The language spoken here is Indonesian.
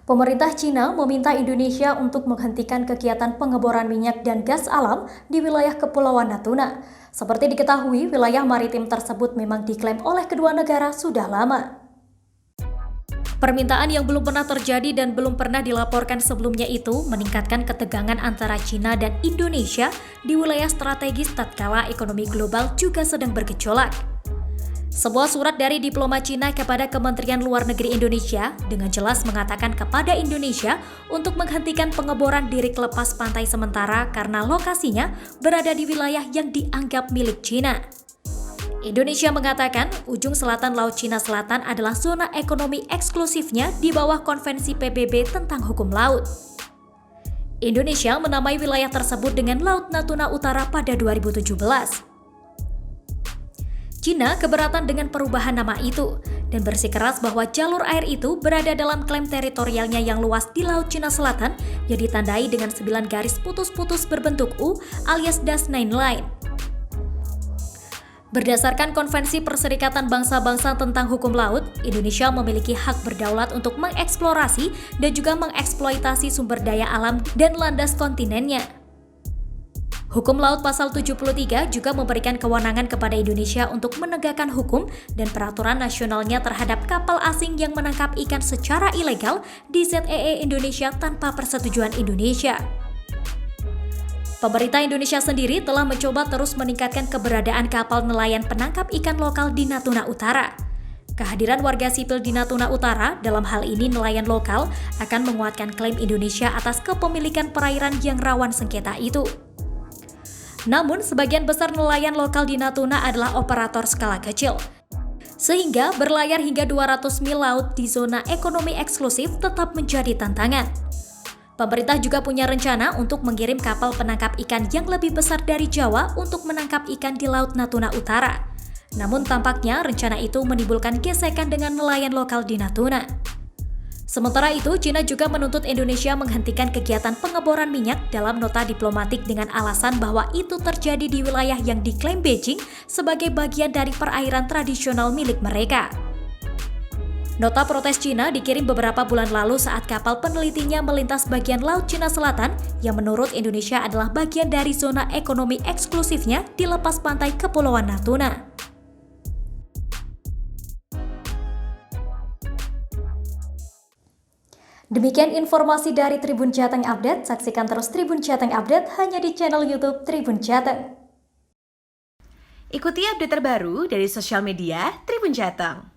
Pemerintah Cina meminta Indonesia untuk menghentikan kegiatan pengeboran minyak dan gas alam di wilayah Kepulauan Natuna. Seperti diketahui, wilayah maritim tersebut memang diklaim oleh kedua negara sudah lama. Permintaan yang belum pernah terjadi dan belum pernah dilaporkan sebelumnya itu meningkatkan ketegangan antara Cina dan Indonesia di wilayah strategis tatkala ekonomi global juga sedang bergejolak. Sebuah surat dari diplomat Cina kepada Kementerian Luar Negeri Indonesia dengan jelas mengatakan kepada Indonesia untuk menghentikan pengeboran di rig lepas pantai sementara karena lokasinya berada di wilayah yang dianggap milik Cina. Indonesia mengatakan ujung selatan Laut Cina Selatan adalah zona ekonomi eksklusifnya di bawah Konvensi PBB tentang hukum laut. Indonesia menamai wilayah tersebut dengan Laut Natuna Utara pada 2017. Cina keberatan dengan perubahan nama itu dan bersikeras bahwa jalur air itu berada dalam klaim teritorialnya yang luas di Laut Cina Selatan yang ditandai dengan 9 garis putus-putus berbentuk U alias Das 9 Line. Berdasarkan Konvensi Perserikatan Bangsa-Bangsa tentang Hukum Laut, Indonesia memiliki hak berdaulat untuk mengeksplorasi dan juga mengeksploitasi sumber daya alam dan landas kontinennya. Hukum Laut Pasal 73 juga memberikan kewenangan kepada Indonesia untuk menegakkan hukum dan peraturan nasionalnya terhadap kapal asing yang menangkap ikan secara ilegal di ZEE Indonesia tanpa persetujuan Indonesia. Pemerintah Indonesia sendiri telah mencoba terus meningkatkan keberadaan kapal nelayan penangkap ikan lokal di Natuna Utara. Kehadiran warga sipil di Natuna Utara, dalam hal ini nelayan lokal, akan menguatkan klaim Indonesia atas kepemilikan perairan yang rawan sengketa itu. Namun, sebagian besar nelayan lokal di Natuna adalah operator skala kecil. Sehingga berlayar hingga 200 mil laut di zona ekonomi eksklusif tetap menjadi tantangan. Pemerintah juga punya rencana untuk mengirim kapal penangkap ikan yang lebih besar dari Jawa untuk menangkap ikan di Laut Natuna Utara. Namun tampaknya rencana itu menimbulkan gesekan dengan nelayan lokal di Natuna. Sementara itu, Cina juga menuntut Indonesia menghentikan kegiatan pengeboran minyak dalam nota diplomatik dengan alasan bahwa itu terjadi di wilayah yang diklaim Beijing sebagai bagian dari perairan tradisional milik mereka. Nota protes Cina dikirim beberapa bulan lalu saat kapal penelitinya melintas bagian Laut Cina Selatan yang menurut Indonesia adalah bagian dari zona ekonomi eksklusifnya di lepas pantai Kepulauan Natuna. Demikian informasi dari Tribun Jateng Update. Saksikan terus Tribun Jateng Update hanya di channel YouTube Tribun Jateng. Ikuti update terbaru dari sosial media Tribun Jateng.